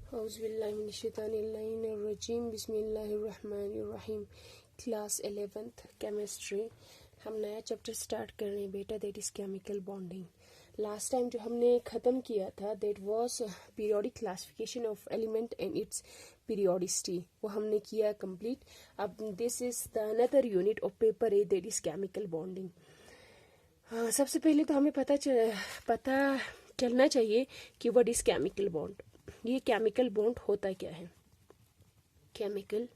औज़ुबिल्लाहिमिनश्शैतानिर्रजीम बिस्मिल्लाहिर्रहमानिर्रहीम। Class 11th chemistry. हम नया चैप्टर स्टार्ट कर रहे हैं बेटा, that is chemical bonding. Last time जो हमने ख़त्म किया था that was periodic classification of element and it's periodicity, वो हमने किया कंप्लीट। अब this is the another unit of paper A, that is chemical bonding. सबसे पहले तो हमें पता चलना चाहिए कि व्हाट इज़ केमिकल बॉन्ड। ये केमिकल बॉन्ड होता क्या है? केमिकल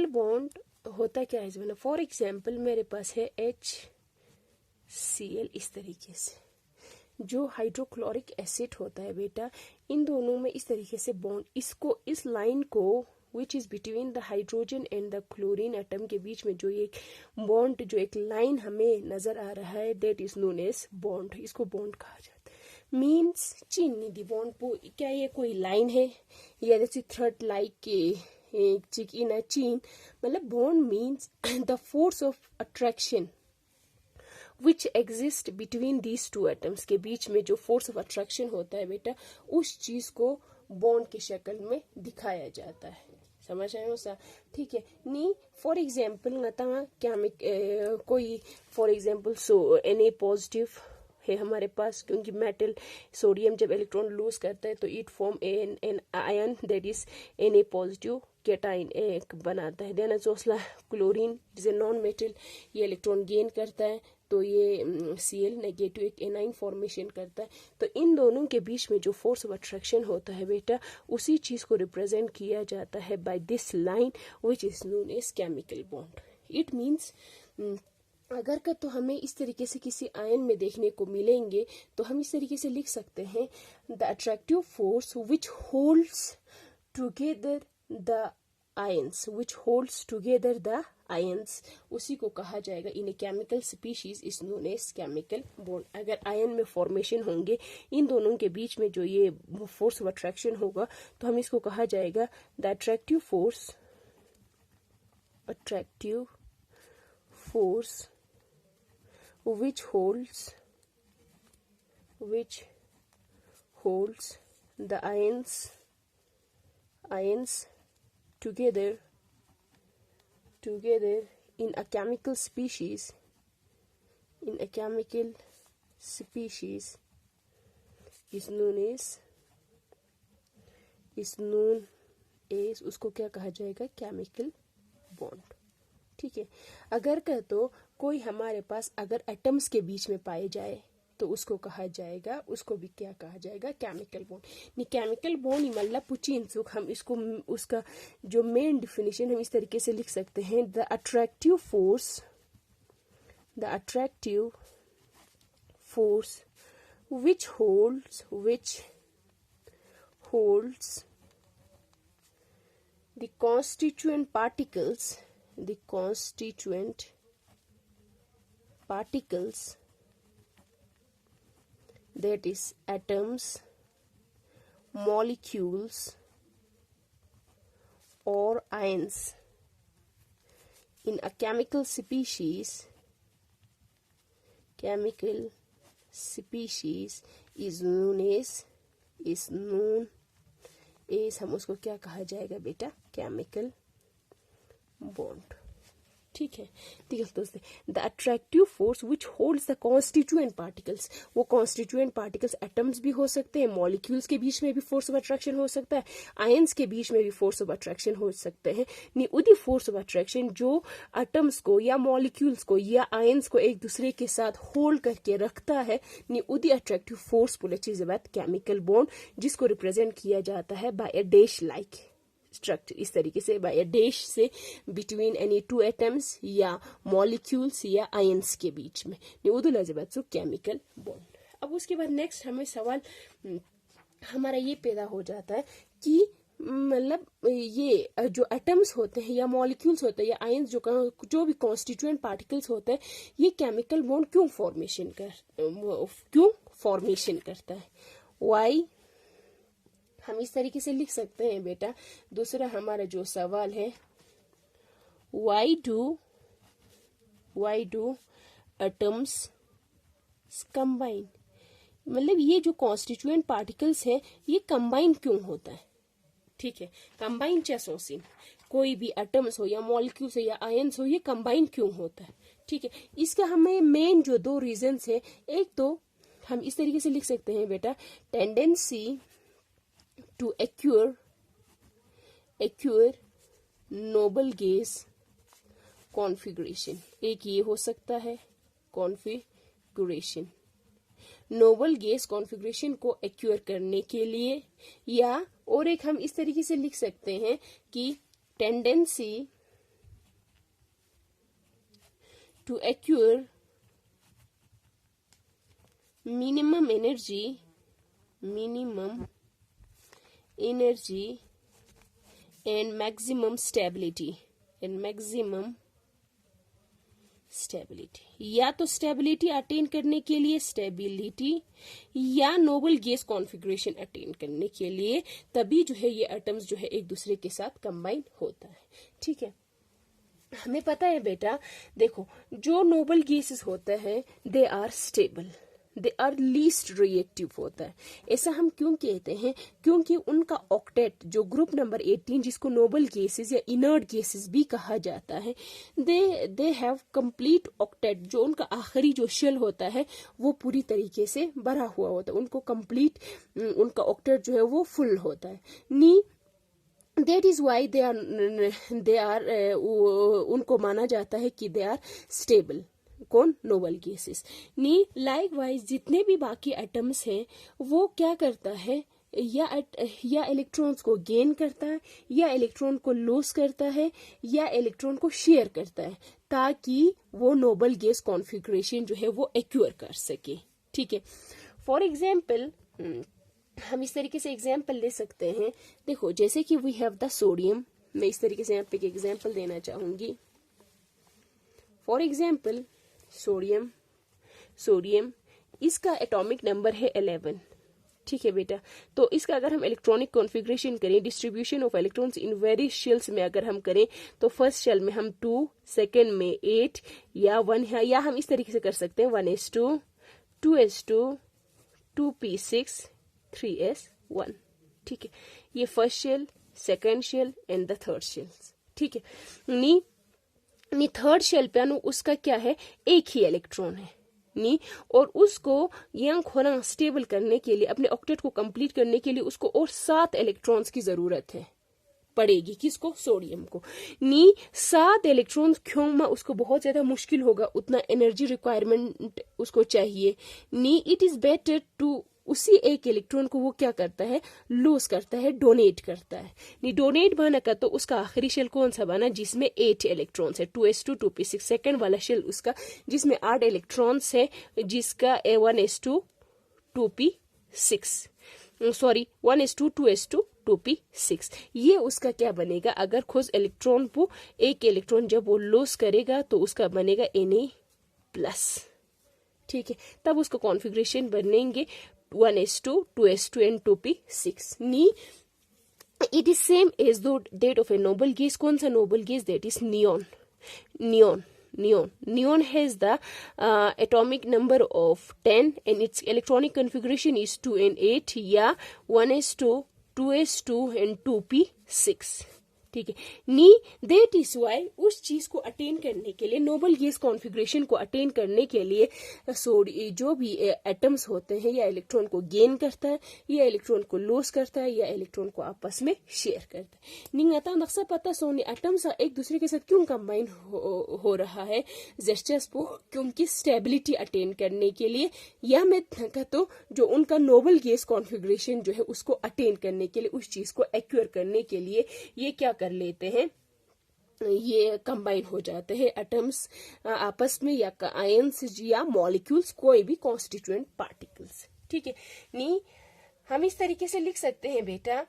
बॉन्ड होता क्या है? फॉर एग्जाम्पल मेरे पास है HCl, इस तरीके से जो हाइड्रोक्लोरिक एसिड होता है बेटा, इन दोनों में इस तरीके से बॉन्ड, इसको इस लाइन को which is between the hydrogen and the chlorine atom के बीच में जो एक बॉन्ड, जो एक लाइन हमें नजर आ रहा है, that is known as bond. इसको बॉन्ड कहा जाता है। मीन्स चीनी दी बॉन्ड को, क्या ये कोई लाइन है या जैसे थ्रेड लाइक के चिक इन अ चीन? मतलब bond means the force of attraction which exist between these two atoms, के बीच में जो फोर्स ऑफ अट्रैक्शन होता है बेटा, उस चीज को बॉन्ड की शक्ल में दिखाया जाता है। समझ आए हो सा? ठीक है नी। फॉर एग्जाम्पल नता क्या कोई फॉर एग्जाम्पल Na पॉजिटिव है हमारे पास, क्योंकि मेटल सोडियम जब इलेक्ट्रॉन लूज करता है तो it form an ion, that is Na positive cation एक बनाता है। देन चौसला chlorine is a non metal, ये इलेक्ट्रॉन गेन करता है तो ये Cl नेगेटिव एक एनाइन फॉर्मेशन करता है। तो इन दोनों के बीच में जो फोर्स ऑफ अट्रैक्शन होता है बेटा, उसी चीज को रिप्रेजेंट किया जाता है by this line which is known as chemical bond. It means अगर का तो हमें इस तरीके से किसी आयन में देखने को मिलेंगे तो हम इस तरीके से लिख सकते हैं, the attractive force which holds together the ions, which holds together the ions, उसी को कहा जाएगा in a chemical species is known as chemical bond. अगर आयन में फॉर्मेशन होंगे, इन दोनों के बीच में जो ये फोर्स ऑफ अट्रैक्शन होगा, तो हम इसको कहा जाएगा the attractive force which holds the ions together in a chemical species is known as उसको क्या कहा जाएगा? Chemical bond. ठीक है। अगर कह तो कोई हमारे पास अगर एटम्स के बीच में पाए जाए तो उसको कहा जाएगा, उसको भी क्या कहा जाएगा? Chemical bond. नहीं, केमिकल बॉन्ड मतलब पुचीन सुख, हम इसको उसका जो मेन डिफिनेशन हम इस तरीके से लिख सकते हैं, the attractive force which holds the constituent particles that is atoms, molecules or ions in a chemical species is known as हम उसको क्या कहा जाएगा बेटा? Chemical bond. ठीक है दोस्तों, the attractive force which holds the constituent particles, वो कॉन्स्टिट्यूएंट पार्टिकल्स एटम्स भी हो सकते हैं, मॉलिक्यूल्स के बीच में भी फोर्स ऑफ अट्रैक्शन हो सकता है, आयंस के बीच में भी फोर्स ऑफ अट्रैक्शन हो सकते हैं। नी उदी फोर्स ऑफ अट्रैक्शन जो एटम्स को या मॉलिक्यूल्स को या आयंस को एक दूसरे के साथ होल्ड करके रखता है, नी उदी अट्रैक्टिव फोर्स बोले चीज बात केमिकल बॉन्ड, जिसको रिप्रेजेंट किया जाता है बाय ए डैश लाइक स्ट्रक्चर, इस तरीके से बाय डैश से बिटवीन एनी टू एटम्स या मॉलिक्यूल्स या आयंस के बीच में केमिकल बॉन्ड। अब उसके बाद नेक्स्ट हमें सवाल हमारा ये पैदा हो जाता है कि मतलब ये जो एटम्स होते हैं या मॉलिक्यूल्स होते हैं या आयंस जो भी कॉन्स्टिट्यूएंट पार्टिकल्स होते हैं, ये केमिकल बॉन्ड क्यों फॉर्मेशन करता है? वाई हम इस तरीके से लिख सकते हैं बेटा। दूसरा हमारा जो सवाल है, why do atoms combine? मतलब ये जो कॉन्स्टिट्यूएंट पार्टिकल्स हैं ये कंबाइन क्यों होता है, ठीक है, कंबाइन चेसोसिन, कोई भी एटम्स हो या मॉलिक्यूल्स हो या आयंस हो, ये कंबाइन क्यों होता है, ठीक है। इसका हमें मेन जो दो रीजंस है, एक तो हम इस तरीके से लिख सकते हैं बेटा, tendency to acquire noble gas configuration, एक ये हो सकता है कॉन्फिगरेशन, नोबल गैस कॉन्फ़िगरेशन को एक्यूर करने के लिए, या और एक हम इस तरीके से लिख सकते हैं कि tendency to acquire minimum energy and maximum stability या तो स्टेबिलिटी अटेन करने के लिए स्टेबिलिटी, या नोबल गैस कॉन्फ़िगरेशन अटेन करने के लिए, तभी जो है ये एटम्स जो है एक दूसरे के साथ कंबाइन होता है, ठीक है। हमें पता है बेटा, देखो जो नोबल गैसेस होता है they are stable, they are least reactive होता है। ऐसा हम क्यों कहते हैं, क्योंकि उनका ऑक्टेट जो ग्रुप नंबर 18 जिसको नोबल गैसेस या इनर्ट गैसेस भी कहा जाता है, दे हैव कंप्लीट ऑक्टेट, जो उनका आखिरी जो शेल होता है वो पूरी तरीके से भरा हुआ होता है, उनको कंप्लीट उनका ऑक्टेट जो है वो फुल होता है। नी That is why they are उनको माना जाता है कि दे आर स्टेबल, कौन, नोबल गैसेस। नी लाइकवाइज जितने भी बाकी एटम्स हैं वो क्या करता है, या इलेक्ट्रॉन्स को गेन करता है, या इलेक्ट्रॉन को लूज करता है, या इलेक्ट्रॉन को शेयर करता है, ताकि वो नोबल गैस कॉन्फ़िगरेशन जो है वो एक्यूर कर सके, ठीक है। फॉर एग्जाम्पल हम इस तरीके से एग्जाम्पल ले सकते हैं, देखो जैसे कि वी हैव द सोडियम, मैं इस तरीके से यहाँ पे एक एग्जाम्पल देना चाहूंगी। फॉर एग्जाम्पल सोडियम इसका एटॉमिक नंबर है 11, ठीक है बेटा। तो इसका अगर हम इलेक्ट्रॉनिक कॉन्फ़िगरेशन करें, distribution of electrons in various shells में अगर हम करें, तो फर्स्ट शेल में हम 2, सेकेंड में 8 या 1 है, या हम इस तरीके से कर सकते हैं 1s2, 2s2, 2p6, 3s1, ठीक है। ये first shell, second shell and the third shell, ठीक है। नी थर्ड शेल पे उसका क्या है, एक ही इलेक्ट्रॉन है नी, और उसको यंग होना स्टेबल करने के लिए, अपने ऑक्टेट को कंप्लीट करने के लिए उसको और 7 इलेक्ट्रॉन्स की जरूरत है पड़ेगी, किसको, सोडियम को। नी 7 इलेक्ट्रॉन्स क्यों, उसको बहुत ज्यादा मुश्किल होगा, उतना एनर्जी रिक्वायरमेंट उसको चाहिए। नी इट इज बेटर टू उसी एक इलेक्ट्रॉन को वो क्या करता है, लूज करता है, डोनेट करता है। नहीं डोनेट बना का तो उसका आखिरी शेल कौन सा बना, जिसमें 8 इलेक्ट्रॉन्स है, 2s2, 2p6, सेकेंड वाला शेल उसका जिसमें 8 इलेक्ट्रॉन्स है, जिसका 1s2, 2p6, sorry 1s2, 2s2, 2p6, ये उसका क्या बनेगा, अगर खुद इलेक्ट्रॉन को एक इलेक्ट्रॉन जब वो लूज करेगा तो उसका बनेगा Na+, ठीक है। तब उसका कॉन्फ़िगरेशन बनेंगे 1s2, 2s2 and 2p6. Ni, it is same as the that of a noble gas. कौन सा noble gas? That is neon. Neon has the atomic number of 10 and its electronic configuration is 2 and 8, या 1s2, 2s2 and 2p6, ठीक है। नी that is why उस चीज को attain करने के लिए, नोबल गैस कॉन्फ़िगरेशन को अटेन करने के लिए जो भी एटम्स होते हैं, या इलेक्ट्रॉन को गेन करता है, या इलेक्ट्रॉन को लूज करता है, या इलेक्ट्रॉन को आपस में शेयर करता है। निंगता नक्शा पता सोने एटम्स एक दूसरे के साथ क्यों कंबाइन हो रहा है, जस्टिसपो क्योंकि स्टेबिलिटी अटेन करने के लिए, या मैं तो जो उनका नोबल गैस कॉन्फ़िगरेशन जो है उसको अटेन करने के लिए, उस चीज को एक्यूर करने के लिए ये क्या कर लेते हैं, ये कंबाइन हो जाते हैं एटम्स आपस में, या आयंस या मॉलिक्यूल्स, कोई भी कॉन्स्टिट्यूएंट पार्टिकल्स, ठीक है। नी हम इस तरीके से लिख सकते हैं बेटा,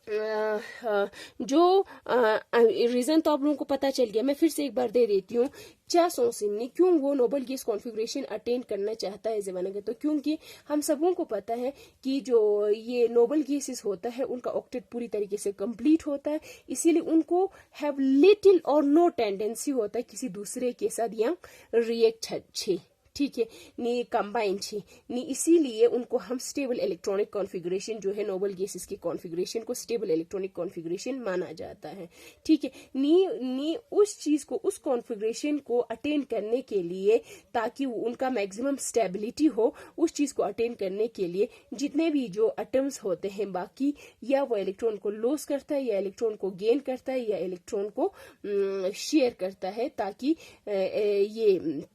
जो रीजन तो आप लोगों को पता चल गया, मैं फिर से एक बार दे देती हूँ। चासोसिन क्यों वो नोबल गैस कॉन्फ़िगरेशन अटेन करना चाहता है जमाना, तो क्योंकि हम सबों को पता है कि जो ये नोबल गैसेस होता है उनका ऑक्टेट पूरी तरीके से कंप्लीट होता है, इसीलिए उनको हैव लिटिल और नो टेंडेंसी होता है किसी दूसरे के साथ या रिएक्ट अच्छे, ठीक है, नी कंबाइन छी नी, इसीलिए उनको हम स्टेबल इलेक्ट्रॉनिक कॉन्फ़िगरेशन जो है नोबल गैसेस की कॉन्फ़िगरेशन को स्टेबल इलेक्ट्रॉनिक कॉन्फ़िगरेशन माना जाता है। ठीक है, नी उस चीज को, उस कॉन्फ़िगरेशन को अटेन करने के लिए, ताकि उनका मैक्सिमम स्टेबिलिटी हो, उस चीज को अटेन करने के लिए जितने भी जो एटम्स होते हैं बाकी, या वो इलेक्ट्रॉन को लॉस करता है, या इलेक्ट्रॉन को गेन करता है, या इलेक्ट्रॉन को शेयर करता है, ताकि ये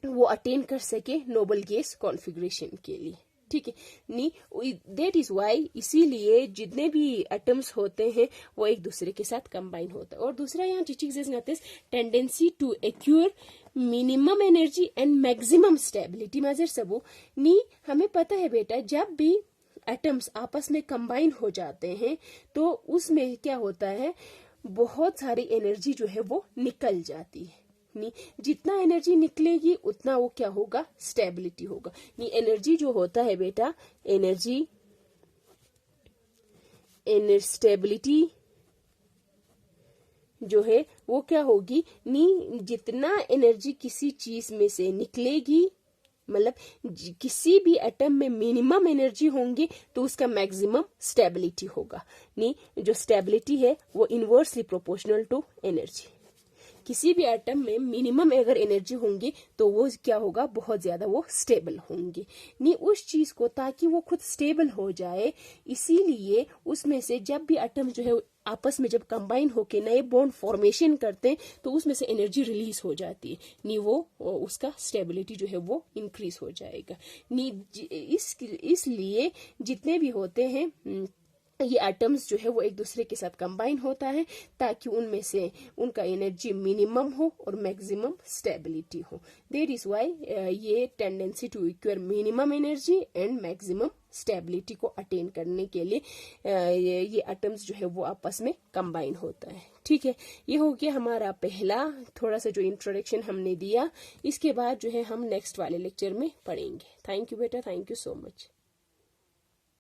वो अटेन कर सके नोबल गैस कॉन्फ़िगरेशन के लिए। ठीक है, नी दैट इज वाई, इसीलिए जितने भी एटम्स होते हैं वो एक दूसरे के साथ कंबाइन होता है। और दूसरा यहाँ teaching is nothing tendency to acquire minimum energy and maximum stability major सबो। नी हमें पता है बेटा, जब भी एटम्स आपस में कंबाइन हो जाते हैं तो उसमें क्या होता है, बहुत सारी एनर्जी जो है वो निकल जाती है। नी जितना एनर्जी निकलेगी उतना वो क्या होगा, स्टेबिलिटी होगा। नी एनर्जी जो होता है बेटा, एनर्जी स्टेबिलिटी जो है वो क्या होगी, नी जितना एनर्जी किसी चीज में से निकलेगी, मतलब किसी भी एटम में मिनिमम एनर्जी होंगी तो उसका मैक्सिमम स्टेबिलिटी होगा। नी जो स्टेबिलिटी है वो इनवर्सली प्रोपोर्शनल टू एनर्जी। किसी भी एटम में मिनिमम अगर एनर्जी होंगी तो वो क्या होगा, बहुत ज्यादा वो स्टेबल होंगी। नी उस चीज को, ताकि वो खुद स्टेबल हो जाए, इसीलिए उसमें से जब भी एटम जो है आपस में जब कंबाइन होके नए बॉन्ड फॉर्मेशन करते हैं तो उसमें से एनर्जी रिलीज हो जाती है। नी वो उसका स्टेबिलिटी जो है वो इंक्रीज हो जाएगा। नी इसलिए जितने भी होते हैं ये एटम्स जो है वो एक दूसरे के साथ कंबाइन होता है, ताकि उनमें से उनका एनर्जी मिनिमम हो और मैक्सिमम स्टेबिलिटी हो। दैट इज व्हाई ये tendency to equal minimum energy and maximum stability को अटेन करने के लिए ये एटम्स जो है वो आपस में कंबाइन होता है। ठीक है, ये हो गया हमारा पहला थोड़ा सा जो इंट्रोडक्शन हमने दिया। इसके बाद जो है हम नेक्स्ट वाले लेक्चर में पढ़ेंगे। थैंक यू बेटा, थैंक यू सो मच।